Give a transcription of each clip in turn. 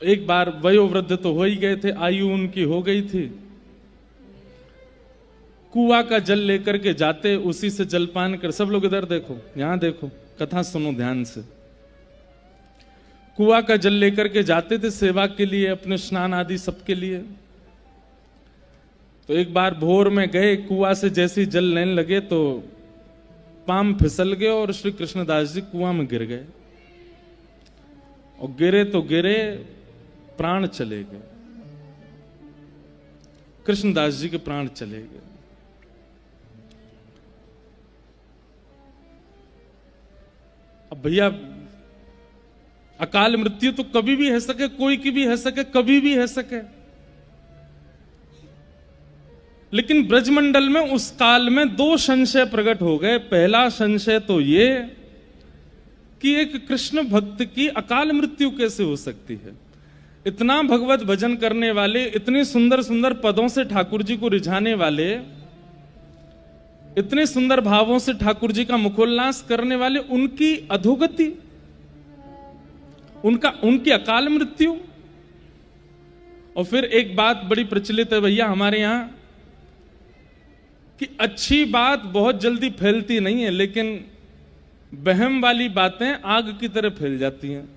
एक बार वयोवृद्ध तो हो ही गए थे, आयु उनकी हो गई थी। कुआं का जल लेकर के जाते, उसी से जलपान कर। सब लोग इधर देखो, यहां देखो, कथा सुनो ध्यान से। कुआं का जल लेकर के जाते थे सेवा के लिए, अपने स्नान आदि सबके लिए। तो एक बार भोर में गए, कुआं से जैसे ही जल लेने लगे तो पांव फिसल गए और श्री कृष्णदास जी कुआं में गिर गए। और गिरे तो गिरे, प्राण चले गए। कृष्णदास जी के प्राण चले गए। अब भैया, अकाल मृत्यु तो कभी भी है सके, कोई की भी है सके, कभी भी है सके। लेकिन ब्रजमंडल में उस काल में दो संशय प्रकट हो गए। पहला संशय तो ये कि एक कृष्ण भक्त की अकाल मृत्यु कैसे हो सकती है। इतना भगवत भजन करने वाले, इतने सुंदर सुंदर पदों से ठाकुर जी को रिझाने वाले, इतने सुंदर भावों से ठाकुर जी का मुखोल्लास करने वाले, उनकी अधोगति, उनकी अकाल मृत्यु। और फिर एक बात बड़ी प्रचलित है भैया हमारे यहां कि अच्छी बात बहुत जल्दी फैलती नहीं है, लेकिन बहम वाली बातें आग की तरह फैल जाती हैं।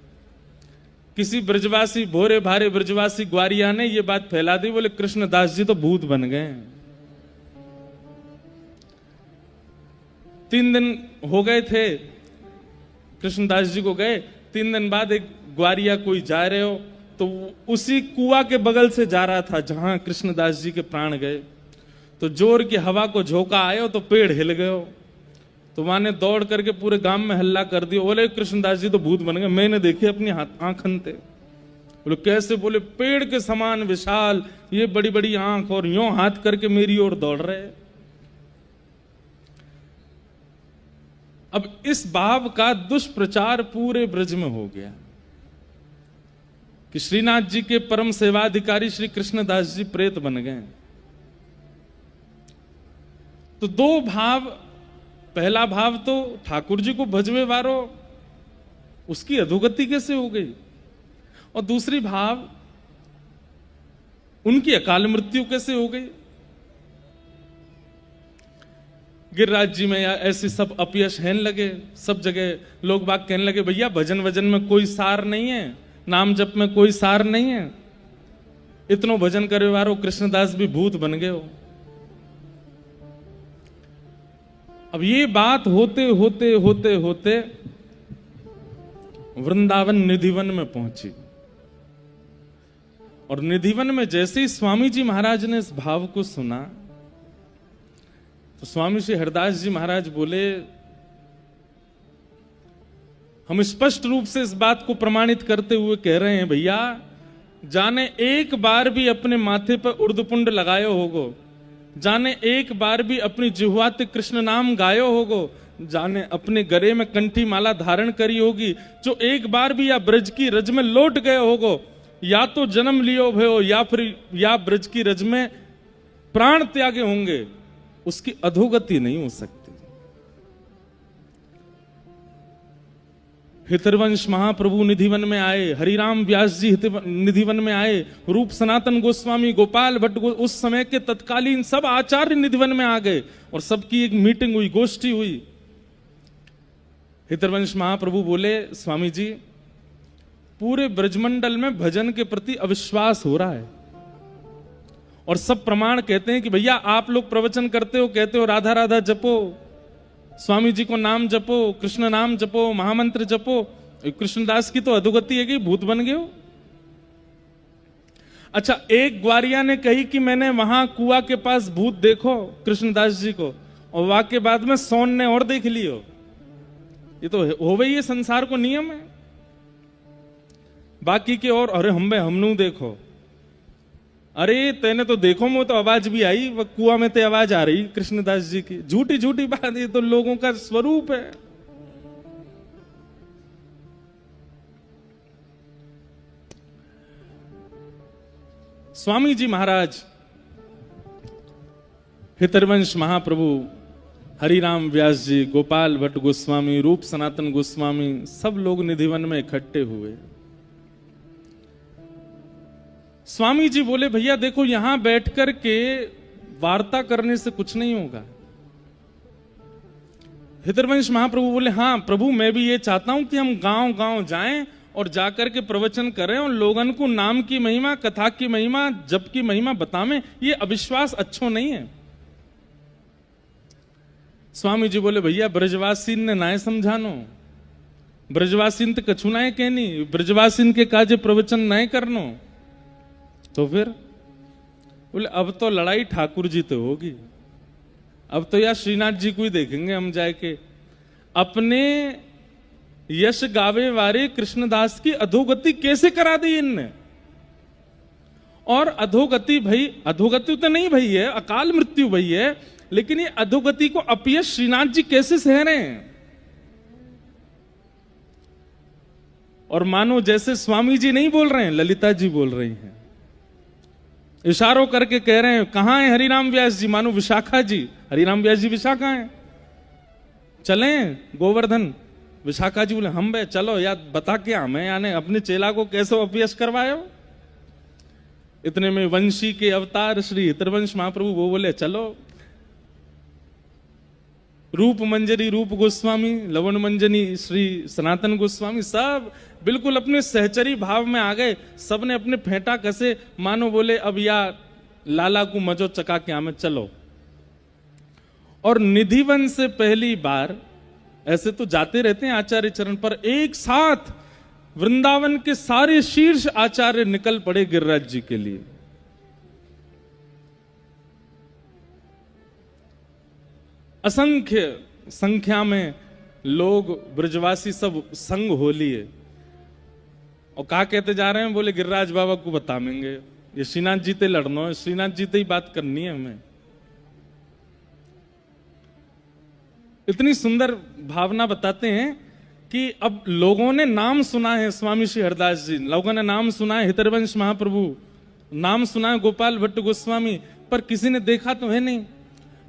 किसी ब्रजवासी, भोरे भारे ब्रजवासी ग्वारिया ने यह बात फैला दी, बोले कृष्णदास जी तो भूत बन गए। 3 दिन हो गए थे कृष्णदास जी को गए। 3 दिन बाद एक ग्वारिया कोई जा रहे हो, तो उसी कुआं के बगल से जा रहा था जहां कृष्णदास जी के प्राण गए। तो जोर की हवा को झोंका आयो तो पेड़ हिल गयो। तो वहां ने दौड़ करके पूरे गांव में हल्ला कर दिया, बोले कृष्णदास जी तो भूत बन गए। मैंने देखे अपनी आंखन थे। बोले कैसे? बोले पेड़ के समान विशाल, ये बड़ी बड़ी आंख, और यूं हाथ करके मेरी ओर दौड़ रहे। अब इस भाव का दुष्प्रचार पूरे ब्रज में हो गया कि श्रीनाथ जी के परम सेवाधिकारी श्री कृष्णदास जी प्रेत बन गए। तो दो भाव, पहला भाव तो ठाकुर जी को भजवे वारो, उसकी अधोगति कैसे हो गई, और दूसरी भाव उनकी अकाल मृत्यु कैसे हो गई। गिरिराज जी में या ऐसे सब अपयश हैन लगे, सब जगह लोग बाग कहने लगे भैया भजन वजन में कोई सार नहीं है, नाम जप में कोई सार नहीं है, इतनो भजन करे वारो कृष्णदास भी भूत बन गए हो। अब ये बात होते होते होते होते वृंदावन निधिवन में पहुंची। और निधिवन में जैसे ही स्वामी जी महाराज ने इस भाव को सुना, तो स्वामी श्री हरदास जी महाराज बोले, हम स्पष्ट रूप से इस बात को प्रमाणित करते हुए कह रहे हैं भैया, जाने एक बार भी अपने माथे पर उर्दपुंड लगायो होगो, जाने एक बार भी अपनी जिह्वाते कृष्ण नाम गायो होगो, जाने अपने गले में कंठी माला धारण करी होगी, जो एक बार भी या ब्रज की रज में लौट गए होगो, या तो जन्म लियो भयो या फिर या ब्रज की रज में प्राण त्यागे होंगे, उसकी अधोगति नहीं हो सकती। हितरवंश महाप्रभु निधिवन में आए, हरिराम व्यास जी निधिवन में आए, रूप सनातन गोस्वामी, गोपाल भट्ट उस समय के तत्कालीन सब आचार्य निधिवन में आ गए और सबकी एक मीटिंग हुई, गोष्ठी हुई। हितरवंश महाप्रभु बोले, स्वामी जी पूरे ब्रजमंडल में भजन के प्रति अविश्वास हो रहा है, और सब प्रमाण कहते हैं कि भैया आप लोग प्रवचन करते हो, कहते हो राधा राधा जपो, स्वामी जी को नाम जपो, कृष्ण नाम जपो, महामंत्र जपो, कृष्णदास की तो अधोगति है कि भूत बन गए हो। अच्छा, एक ग्वारिया ने कही कि मैंने वहां कुआं के पास भूत देखो कृष्णदास जी को, और वहां के बाद में सोन ने और देख लियो। ये तो हो गई, ये संसार को नियम है। बाकी के और अरे हमनू देखो, अरे तेने तो देखो, मुझे तो आवाज भी आई, वह कुआं में ते आवाज आ रही कृष्णदास जी की। झूठी झूठी बात, ये तो लोगों का स्वरूप है। स्वामी जी महाराज, हितरवंश महाप्रभु, हरिराम व्यास जी, गोपाल भट्ट गोस्वामी, रूप सनातन गोस्वामी, सब लोग निधिवन में इकट्ठे हुए। स्वामी जी बोले भैया देखो यहां बैठ कर के वार्ता करने से कुछ नहीं होगा। हितरवंश महाप्रभु बोले हाँ प्रभु मैं भी ये चाहता हूं कि हम गांव गांव जाएं और जाकर के प्रवचन करें और लोगन को नाम की महिमा, कथा की महिमा, जप की महिमा बतावें। ये अविश्वास अच्छो नहीं है। स्वामी जी बोले भैया ब्रजवासीन ने नाय समझानो, ब्रजवासीन तो कछु नाय कहनी, ब्रजवासीन के काजे प्रवचन नाय करनो। तो फिर बोले अब तो लड़ाई ठाकुर जी तो होगी, अब तो यार श्रीनाथ जी को ही देखेंगे हम जाके। अपने यश गावे वारे कृष्णदास की अधोगति कैसे करा दी इनने। और अधोगति भाई, अधोगति तो नहीं भई है, अकाल मृत्यु भई है, लेकिन ये अधोगति को अपयश श्रीनाथ जी कैसे सह रहे हैं। और मानो जैसे स्वामी जी नहीं बोल रहे हैं, ललिता जी बोल रही हैं, इशारों करके कह रहे हैं कहां है हरिराम व्यास जी, मानो विशाखा जी। हरिराम व्यास जी विशाखा हैं, चलें गोवर्धन। विशाखा जी बोले हम बे चलो यार, बता क्या हमें, यानी अपने चेला को कैसे अपयश करवाए। इतने में वंशी के अवतार श्री हितरवंश महाप्रभु वो बोले चलो। रूप मंजरी रूप गोस्वामी, लवण मंजनी श्री सनातन गोस्वामी, सब बिल्कुल अपने सहचरी भाव में आ गए। सबने अपने फेंटा कसे, मानो बोले अब या लाला को मजो चका के हमें चलो। और निधिवन से पहली बार, ऐसे तो जाते रहते हैं आचार्य चरण पर, एक साथ वृंदावन के सारे शीर्ष आचार्य निकल पड़े गिरिराज जी के लिए। असंख्य संख्या में लोग ब्रजवासी सब संग हो लिए। और कहा कहते जा रहे हैं, बोले गिरिराज बाबा को बताएंगे, ये श्रीनाथ जी ते लड़ना है, श्रीनाथ जी ते ही बात करनी है हमें। इतनी सुंदर भावना बताते हैं कि अब लोगों ने नाम सुना है, स्वामी श्री हरदास जी, लोगों ने नाम सुना है हितरवंश महाप्रभु, नाम सुना है गोपाल भट्ट गोस्वामी, पर किसी ने देखा तो है नहीं।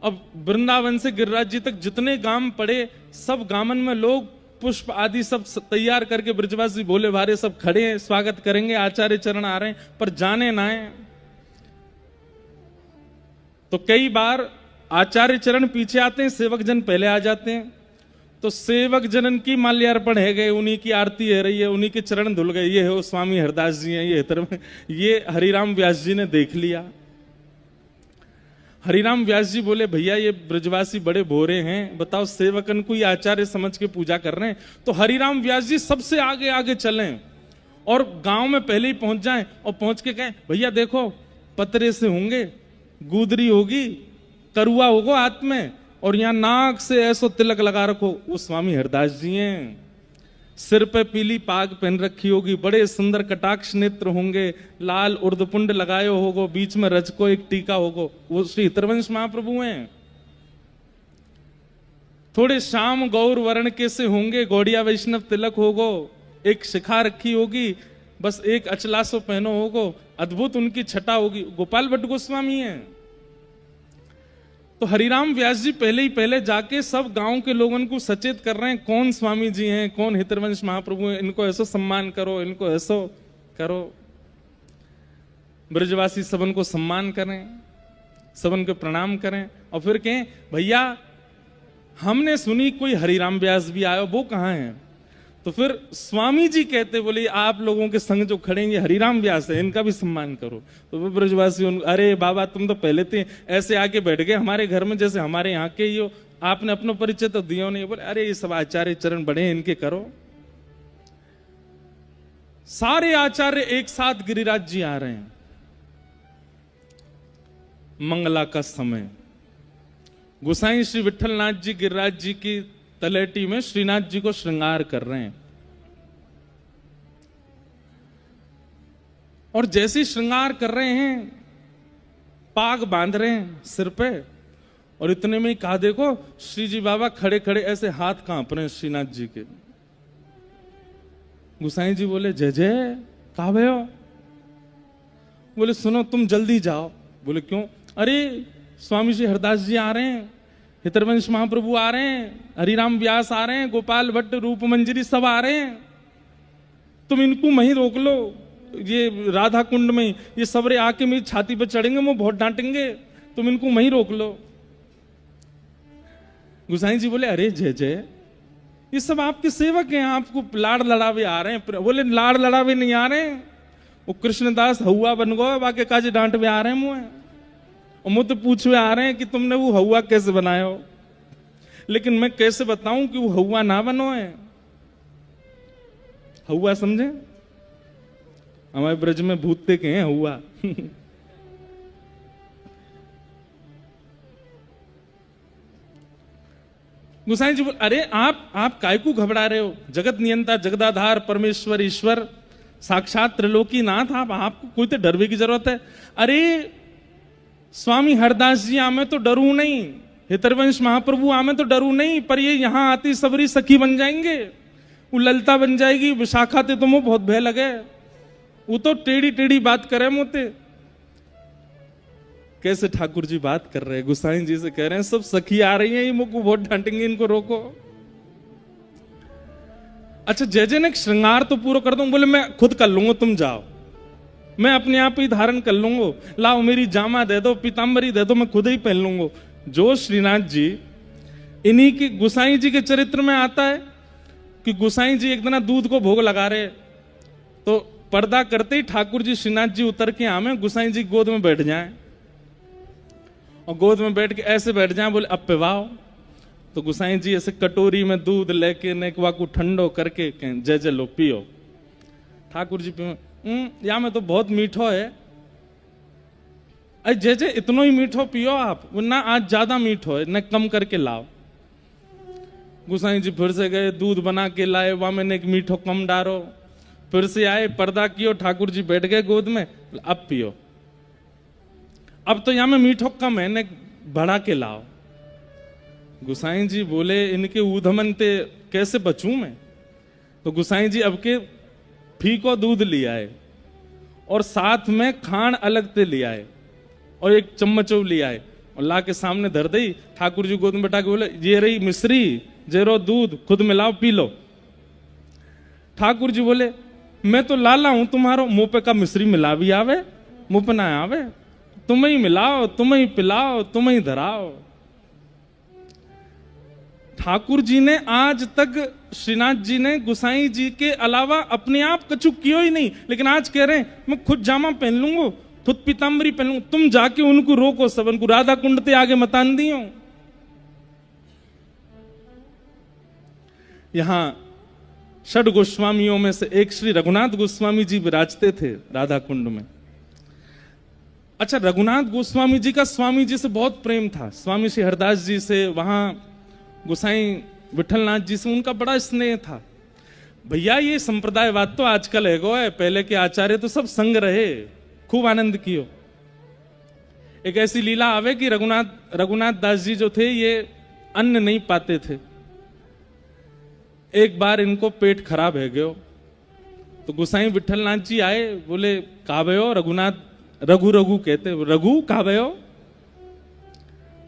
अब वृंदावन से गिरिराज जी तक जितने गांव पड़े, सब गामन में लोग पुष्प आदि सब तैयार करके ब्रजवासी भोले भारे सब खड़े हैं, स्वागत करेंगे, आचार्य चरण आ रहे हैं, पर जाने ना है। तो कई बार आचार्य चरण पीछे आते हैं, सेवक जन पहले आ जाते हैं। तो सेवक जनन की माल्यार्पण है गए, उन्हीं की आरती है रही है, उन्हीं के चरण धुल गए। ये हो स्वामी हरदास जी हैं, ये हरिराम व्यास जी ने देख लिया। हरिराम व्यास जी बोले भैया ये ब्रजवासी बड़े भोरे हैं, बताओ सेवकन को ही आचार्य समझ के पूजा कर रहे हैं। तो हरिराम व्यास जी सबसे आगे आगे चलें और गांव में पहले ही पहुंच जाएं और पहुंच के कहें भैया देखो पतरे से होंगे, गुदरी होगी, करुआ होगा हाथ में, और यहां नाक से ऐसो तिलक लगा रखो, वो स्वामी हरदास जी हैं। सिर पे पीली पाग पहन रखी होगी, बड़े सुंदर कटाक्ष नेत्र होंगे, लाल उर्दपुंड लगाए होगो, बीच में रज को एक टीका होगो, वो श्री हितरवंश महाप्रभु हैं। थोड़े श्याम गौर वर्ण के से होंगे, गौड़िया वैष्णव तिलक होगो, एक शिखा रखी होगी, बस एक अचलासो पहनो होगो, अद्भुत उनकी छटा होगी, गोपाल भट्ट गोस्वामी हैं। तो हरिराम व्यास जी पहले ही पहले जाके सब गांव के लोगों को सचेत कर रहे हैं, कौन स्वामी जी हैं, कौन हितरवंश महाप्रभु हैं, इनको ऐसो सम्मान करो, इनको ऐसो करो। ब्रजवासी सबन को सम्मान करें, सबन को प्रणाम करें, और फिर कहें भैया हमने सुनी कोई हरिराम व्यास भी आयो, वो कहाँ है। तो फिर स्वामी जी कहते बोले आप लोगों के संग जो खड़ेंगे हरिराम व्यास है, इनका भी सम्मान करो। तो वो ब्रजवासी अरे बाबा तुम तो पहले थे ऐसे आके बैठ गए हमारे घर में, जैसे हमारे यहाँ के ही हो, आपने अपना परिचय तो दिया नहीं। बोले अरे ये सब आचार्य चरण बड़े हैं, इनके करो। सारे आचार्य एक साथ गिरिराज जी आ रहे हैं। मंगला का समय, गोसाई श्री विठलनाथ जी गिरिराज जी की तलेटी में श्रीनाथ जी को श्रृंगार कर रहे हैं। और जैसे श्रृंगार कर रहे हैं, पाग बांध रहे हैं सिर पे, और इतने में ही कहा देखो श्री जी बाबा खड़े खड़े ऐसे हाथ कांप रहे हैं श्रीनाथ जी के। गोसाई जी बोले जय जय, कहा भयो। बोले सुनो तुम जल्दी जाओ। बोले क्यों। अरे स्वामी जी हरदास जी आ रहे हैं, हितरवंश महाप्रभु आ रहे हैं, हरिराम व्यास आ रहे हैं, गोपाल भट्ट रूप मंजरी सब आ रहे हैं, तुम इनको वहीं रोक लो, ये राधा कुंड में ये सबरे आके मेरी छाती पर चढ़ेंगे, वो बहुत डांटेंगे, तुम इनको वहीं रोक लो। गुसाई जी बोले अरे जय जय, ये सब आपके सेवक हैं, आपको लाड़ लड़ावे आ रहे हैं। बोले लाड़ लड़ावे नहीं आ रहे हैं, वो कृष्णदास हवा बन गो, बाकी काजे डांट में आ रहे हैं मुँह, और मुझे पूछवे आ रहे हैं कि तुमने वो हवा कैसे बनाया हो। लेकिन मैं कैसे बताऊं कि वो हवा ना बनो है। हवा समझे, हमारे ब्रज में भूतते के हैं हवा। गुसाई जी बोले अरे आप काय को घबरा रहे हो, जगत नियंता जगदाधार परमेश्वर ईश्वर साक्षात त्रिलोकीनाथ, आपको कोई तो डरवे की जरूरत है। अरे स्वामी हरदास जी आमे तो डरू नहीं, हितरवंश महाप्रभु आमे तो डरू नहीं, पर ये यहां आती सबरी सखी बन जाएंगे, वो ललता बन जाएगी, विशाखा ते तुम्हें बहुत भय लगे, वो तो टेढ़ी टेढ़ी बात करे मोते। कैसे ठाकुर जी बात कर रहे हैं, गुसाई जी से कह रहे हैं सब सखी आ रही हैं, ये मुझको बहुत डांटेंगे, इनको रोको। अच्छा जय जय ने श्रृंगार तो पूरा कर दूं, बोले मैं खुद कर लूंगा, तुम जाओ, मैं अपने आप ही धारण कर लूंगा, लाओ मेरी जामा दे दो, पीतांबरी दे दो, मैं खुद ही पहन लूंगा। जो श्रीनाथ जी इन्हीं की गुसाई जी के चरित्र में आता है कि गुसाई जी एक दिन दूध को भोग लगा रहे, तो पर्दा करते ही ठाकुर जी श्रीनाथ जी उतर के आमे, गुसाई जी गोद में बैठ जाएं, और गोद में बैठ के ऐसे बैठ जाएं, बोले अब पिवाओ। तो गुसाई जी ऐसे कटोरी में दूध लेके नेकवा को ठंडो करके जय जय लो पियो। ठाकुर जी पियो, या में तो बहुत मीठो है। अरे जय जय इतनो ही मीठो पियो आप, ना आज ज्यादा मीठो है, न कम करके लाओ। गुसाई जी फिर से गए, दूध बना के लाए, वहां मैंने एक मीठो कम डारो, फिर से आए, पर्दा कियो, ठाकुर जी बैठ गए गोद में, अब पियो। अब तो यहां में मीठो कम है, न बढ़ा के लाओ। गुसाई जी बोले इनके ऊधमन ते कैसे बचूं मैं। तो गुसाई जी अब के फीको दूध ले आए, और साथ में खान अलग से ले आए, और एक चम्मचो ले आए, और ला के सामने धर दी। ठाकुर जी गोद में बैठा के बोले ये रही मिश्री, जेरो दूध, खुद मिलाओ पी लो। ठाकुर जी बोले मैं तो लाला हूं तुम्हारो, मुंह पे का मिश्री मिला भी आवे, मुंह पे ना आवे, तुम ही मिलाओ, तुम ही पिलाओ, तुम ही धराओ। ठाकुर जी ने आज तक, श्रीनाथ जी ने गुसाई जी के अलावा अपने आप कछु कियो ही नहीं, लेकिन आज कह रहे हैं मैं खुद जामा पहन लूंगा, खुद पीतांबरी पहन लूंगा, तुम जाके उनको रोको, सबन को राधा कुंड ते आगे मतान दियो। यहां षड गोस्वामियों में से एक श्री रघुनाथ गोस्वामी जी विराजते थे राधा कुंड में। अच्छा, रघुनाथ गोस्वामी जी का स्वामी जी से बहुत प्रेम था, स्वामी श्री हरदास जी से, वहां गोसाई विठलनाथ जी से उनका बड़ा स्नेह था। भैया ये संप्रदायवाद तो आजकल है गो है, पहले के आचार्य तो सब संग रहे, खूब आनंद कियो। एक ऐसी लीला आवे कि रघुनाथ दास जी जो थे ये अन्न नहीं पाते थे, एक बार इनको पेट खराब है गयो, तो गोसाई विठलनाथ जी आए, बोले कहा भयो रघुनाथ, रघु रघु कहते, रघु कहा भयो,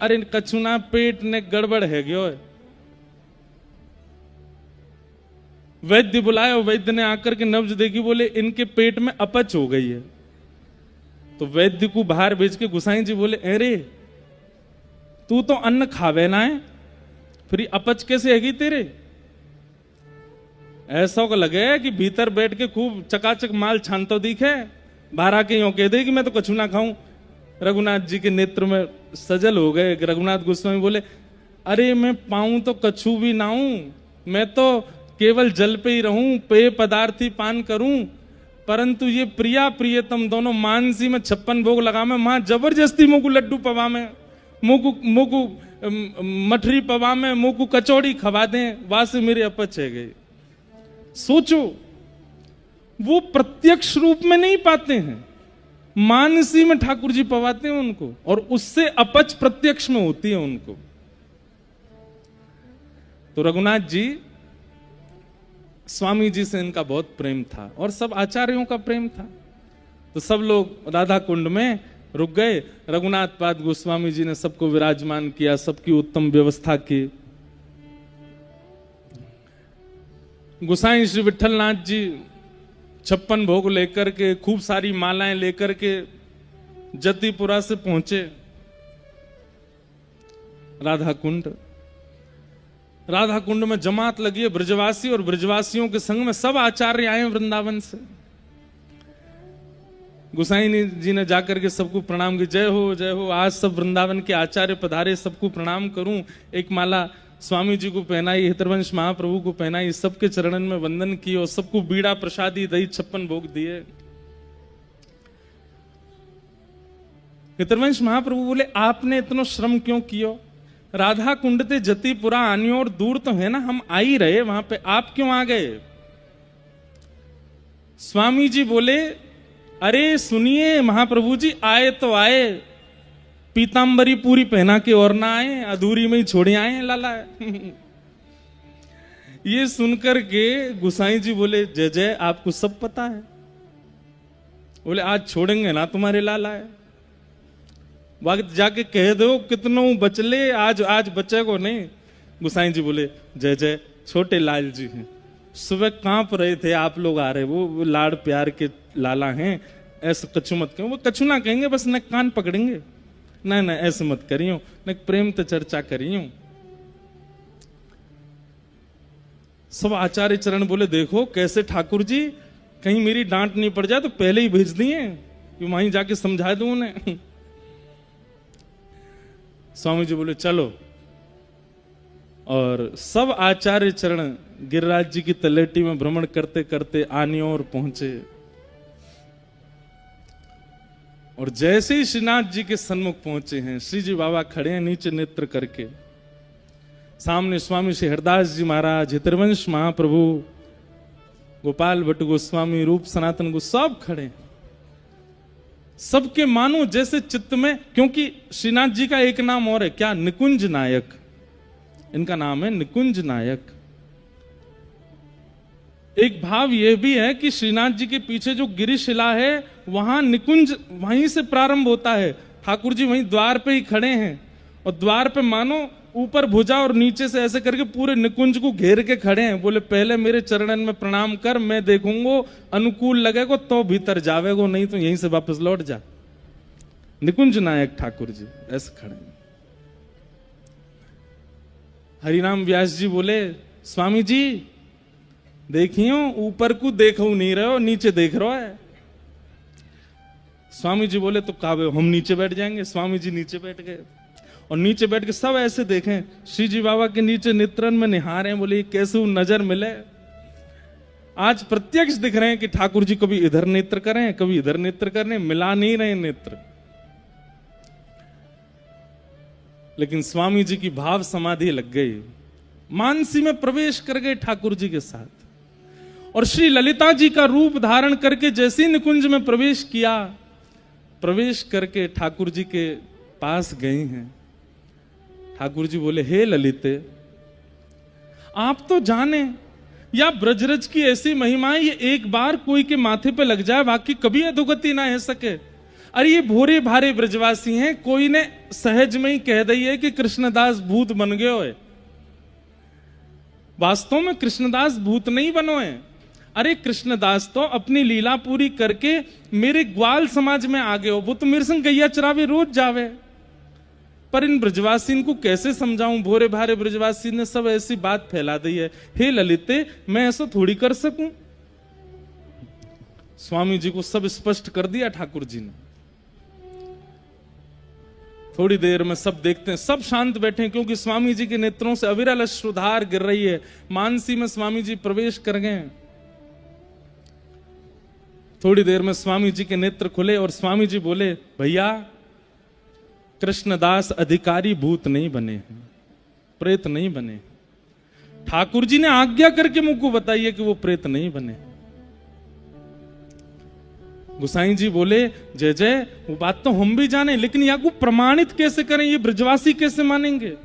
अरे कछुना पेट ने गड़बड़ है गयो है। वैद्य बुलाया, वैद्य ने आकर के नब्ज देखी, बोले इनके पेट में अपच हो गई है। तो वैद्य को बाहर भेज के गुसाई जी बोले अरे तू तो अन्न खावे ना है, फिर अपच कैसे हैगी तेरे। ऐसा को लगे कि भीतर बैठ के खूब चकाचक माल छानतो दिखे, बाहर आके यूं कह दे कि मैं तो कछु ना खाऊं। रघुनाथ जी के नेत्र में सजल हो गए। रघुनाथ गोस्वामी बोले अरे मैं पाऊं तो कछु भी ना हूं, मैं तो केवल जल पे ही रहूं, पेय पदार्थ ही पान करूं, परंतु ये प्रिया प्रियतम दोनों मानसी में 56 भोग लगा में, मां जबरदस्ती मुझको लड्डू पवा में, मुझको मठरी पवा में, मुझको कचौड़ी खवा दें, वहां से मेरे अपच है गई। सोचो, वो प्रत्यक्ष रूप में नहीं पाते हैं, मानसी में ठाकुर जी पवाते हैं उनको, और उससे अपच प्रत्यक्ष में होती है उनको। तो रघुनाथ जी, स्वामी जी से इनका बहुत प्रेम था, और सब आचार्यों का प्रेम था। तो सब लोग राधा कुंड में रुक गए। रघुनाथ पाद गोस्वामी जी ने सबको विराजमान किया, सबकी उत्तम व्यवस्था की। गोसाई श्री विठलनाथ जी 56 भोग लेकर के, खूब सारी मालाएं लेकर के जतिपुरा से पहुंचे राधा कुंड। राधा कुंड में जमात लगी है ब्रजवासी, और ब्रजवासियों के संग में सब आचार्य आए वृंदावन से। गोसाई जी ने जाकर के सबको प्रणाम की, जय हो जय हो, आज सब वृंदावन के आचार्य पधारे, सबको प्रणाम करूं। एक माला स्वामी जी को पहनाई, हितरवंश महाप्रभु को पहनाई, सबके चरणन में वंदन की और सबको बीड़ा प्रसादी दही 56 भोग दिए। हितरवंश महाप्रभु बोले, आपने इतना श्रम क्यों कियो? राधा कुंड ते जतिपुरा आनी और दूर तो है ना, हम आ ही रहे वहां पे, आप क्यों आ गए? स्वामी जी बोले, अरे सुनिए महाप्रभु जी, आए तो आए, पीतांबरी पूरी पहना के और ना आए, अधूरी में ही छोड़े आए लाला। ये सुनकर के गुसाई जी बोले, जय जय, आपको सब पता है। बोले, आज छोड़ेंगे ना तुम्हारे लाला है, वक्त जाके कह दो कितनों बचले, आज बचेगो नहीं। गुसाई जी बोले, जय जय, छोटे लाल जी हैं, सुबह कांप रहे थे, आप लोग आ रहे, वो लाड़ प्यार के लाला हैं, ऐसे कछु मत कहो। वो कछु ना कहेंगे, बस न कान पकड़ेंगे, ना ना ऐसे मत करियो, न प्रेम तो चर्चा करियो। सब आचार्य चरण बोले, देखो कैसे ठाकुर जी, कहीं मेरी डांट नहीं पड़ जाए तो पहले ही भेज दिए कि वहीं जाके समझा दूं उन्हें। स्वामी जी बोले, चलो। और सब आचार्य चरण गिरिराज जी की तलेटी में भ्रमण करते करते आनी और पहुंचे। और जैसे ही श्रीनाथ जी के सन्मुख पहुंचे हैं, श्री जी बाबा खड़े हैं नीचे नेत्र करके, सामने स्वामी श्री हरदास जी महाराज, हितरवंश महाप्रभु, गोपाल भट्ट गोस्वामी, रूप सनातन को सब खड़े हैं। सबके मानो जैसे चित्त में, क्योंकि श्रीनाथ जी का एक नाम और है, क्या? निकुंज नायक। इनका नाम है निकुंज नायक। एक भाव यह भी है कि श्रीनाथ जी के पीछे जो गिरिशिला है, वहां निकुंज वहीं से प्रारंभ होता है। ठाकुर जी वहीं द्वार पे ही खड़े हैं, और द्वार पे मानो ऊपर भुजा और नीचे से ऐसे करके पूरे निकुंज को घेर के खड़े हैं। बोले, पहले मेरे चरणन में प्रणाम कर, मैं देखूंगो, अनुकूल लगेगो तो भीतर जावेगो, नहीं तो यहीं से वापस लौट जा। निकुंज नायक ठाकुर जी ऐसे खड़े हैं। हरिनाम व्यास जी बोले, स्वामी जी देखियो, ऊपर को देखो नहीं रहे हो, नीचे देख रहा है। स्वामी जी बोले, तो काबे हम नीचे बैठ जाएंगे। स्वामी जी नीचे बैठ गए, और नीचे बैठ के सब ऐसे देखें, श्री जी बाबा के नीचे नेत्रन में निहारे हैं। बोले, कैसे नजर मिले? आज प्रत्यक्ष दिख रहे हैं कि ठाकुर जी कभी इधर नेत्र करें, कभी इधर नेत्र करें, मिला नहीं रहे नेत्र। लेकिन स्वामी जी की भाव समाधि लग गई, मानसी में प्रवेश कर गए ठाकुर जी के साथ। और श्री ललिता जी का रूप धारण करके जैसे ही निकुंज में प्रवेश किया, प्रवेश करके ठाकुर जी के पास गए हैं। ठाकुर जी बोले, हे ललिते, आप तो जाने या ब्रजरज की ऐसी महिमा है, ये एक बार कोई के माथे पे लग जाए, बाकी कभी अधोगति ना है सके। अरे ये भोरे भारे ब्रजवासी हैं, कोई ने सहज में ही कह दी है कि कृष्णदास भूत बन गए हो। वास्तव में कृष्णदास भूत नहीं बनो है। अरे कृष्णदास तो अपनी लीला पूरी करके मेरे ग्वाल समाज में आ गए हो, वो तो मेरे संग गैया चरावे रोज जावे। पर इन ब्रजवासी को कैसे समझाऊं? भोरे भारे ब्रजवासी ने सब ऐसी बात फैला दी है। हे ललिते, मैं ऐसा थोड़ी कर सकूं। स्वामी जी को सब स्पष्ट कर दिया ठाकुर जी ने। थोड़ी देर में सब देखते हैं, सब शांत बैठे हैं, क्योंकि स्वामी जी के नेत्रों से अविरल अश्रुधार गिर रही है। मानसी में स्वामी जी प्रवेश कर गए। थोड़ी देर में स्वामी जी के नेत्र खुले और स्वामी जी बोले, भैया कृष्णदास अधिकारी भूत नहीं बने हैं, प्रेत नहीं बने। ठाकुर जी ने आज्ञा करके मुझको बताइए कि वो प्रेत नहीं बने। गुसाई जी बोले, जय जय, वो बात तो हम भी जाने, लेकिन या को प्रमाणित कैसे करें? ये ब्रजवासी कैसे मानेंगे?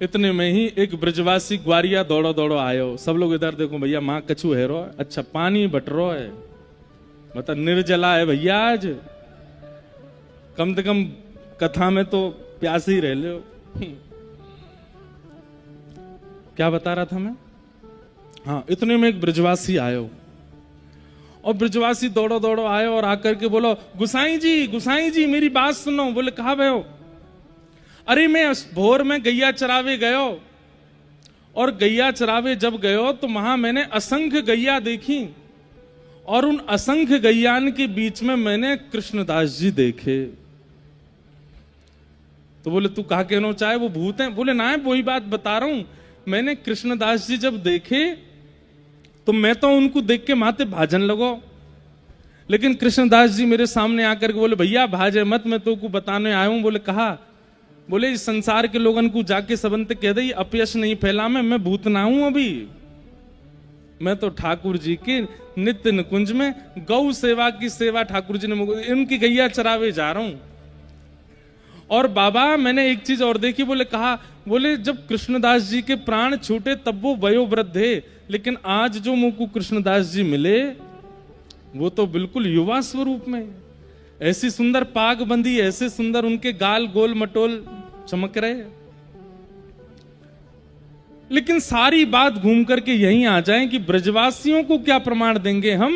इतने में ही एक ब्रजवासी ग्वारिया दौड़ो दौड़ो आयो। सब लोग इधर देखो भैया, मां कछु है रो, अच्छा पानी बट रो है, मतलब निर्जला है भैया आज, कम से कम कथा में तो प्यास ही रह लो। क्या बता रहा था मैं? हाँ, इतने में एक ब्रजवासी आयो, और ब्रजवासी दौड़ो दौड़ो आयो और आकर के बोलो, गुसाई जी मेरी बात सुनो। बोले कहा भयो? अरे मैं भोर में गैया चरावे गयो, और गैया चरावे जब गयो तो वहां मैंने असंख्य गैया देखी, और उन असंख्य गैयान के बीच में मैंने कृष्णदास जी देखे। तो बोले तू कहा कहना चाहे वो भूत हैं? बोले ना, वही बात बता रहा हूं, मैंने कृष्णदास जी जब देखे तो मैं तो उनको देख के माथे भाजन लगो, लेकिन कृष्णदास जी मेरे सामने आकर के बोले भैया भाजे मत, मैं तो को बताने आया हूं। बोले कहा? बोले इस संसार के लोगन को जाके सबंत कह दे अपयश नहीं फैला, मैं भूत ना हूं, अभी मैं तो ठाकुर जी के नित्य निकुंज में गौ सेवा की सेवा ठाकुर जी ने इनकी गैया चरावे जा रहा हूं। और बाबा मैंने एक चीज और देखी। बोले कहा? बोले जब कृष्णदास जी के प्राण छूटे तब वो वयोवृद्ध थे, लेकिन आज जो मुझको कृष्णदास जी मिले वो तो बिल्कुल युवा स्वरूप में, ऐसी सुंदर पाग बंदी, ऐसे सुंदर उनके गाल गोल मटोल चमक रहे। लेकिन सारी बात घूम करके यहीं आ जाए कि ब्रजवासियों को क्या प्रमाण देंगे हम?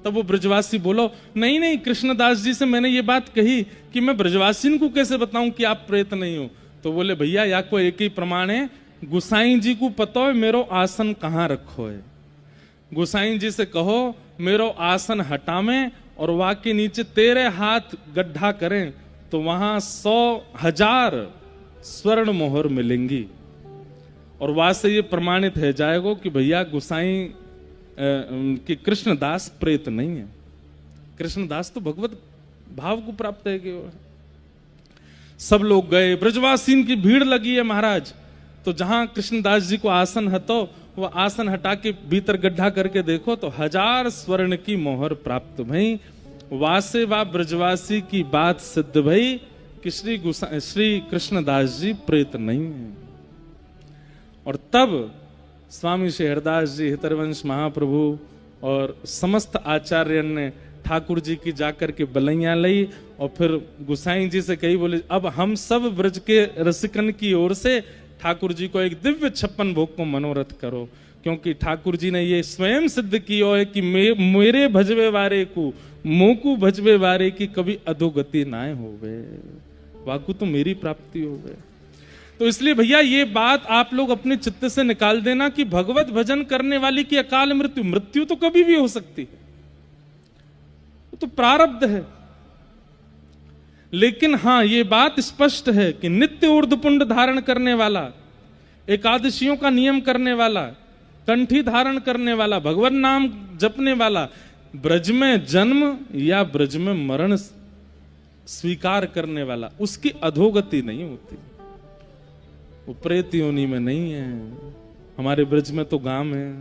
तब वो ब्रजवासी बोलो, नहीं नहीं, कृष्णदास जी से मैंने ये बात कही कि मैं ब्रजवासी को कैसे बताऊं कि आप प्रेत नहीं हो। तो बोले भैया या को एक ही प्रमाण है, गुसाई जी को पता है मेरो आसन कहां रखो है। गुसाई जी से कहो मेरो आसन हटावे और वहां के नीचे तेरे हाथ गड्ढा करें तो वहां 100,000 स्वर्ण मोहर मिलेंगी, और वहां से ये प्रमाणित है जाएगा कि भैया गुसाई कि कृष्णदास प्रेत नहीं है। कृष्णदास तो भगवत भाव को प्राप्त है कि सब लोग गए, ब्रजवासीन की भीड़ लगी है महाराज। तो जहां कृष्णदास जी को आसन हतो वो आसन हटा के भीतर गड्ढा करके देखो तो 1000 स्वर्ण की मोहर प्राप्त भई। वासे वा ब्रजवासी की बात सिद्ध भई कि श्री कृष्णदास जी प्रेत नहीं है। और तब स्वामी श्री हरदास जी, हितरवंश महाप्रभु और समस्त आचार्य ने ठाकुर जी की जाकर के बलैया ली और फिर गुसाई जी से कही, बोले अब हम सब ब्रज के रसिकन की ओर से ठाकुर जी को एक दिव्य 56 भोग को मनोरथ करो, क्योंकि ठाकुर जी ने ये स्वयं सिद्ध किया है कि मेरे भजवे वारे को मोकू भजवे वारे की कभी अधोगति ना होवे, वाकू तो मेरी प्राप्ति होवे। तो इसलिए भैया ये बात आप लोग अपने चित्त से निकाल देना कि भगवत भजन करने वाली की अकाल मृत्यु तो कभी भी हो सकती है, तो प्रारब्ध है। लेकिन हां ये बात स्पष्ट है कि नित्य ऊर्ध्वपुंड धारण करने वाला, एकादशियों का नियम करने वाला, कंठी धारण करने वाला, भगवान नाम जपने वाला, ब्रज में जन्म या ब्रज में मरण स्वीकार करने वाला, उसकी अधोगति नहीं होती। वो प्रेत योनि में नहीं है। हमारे ब्रज में तो गांव है,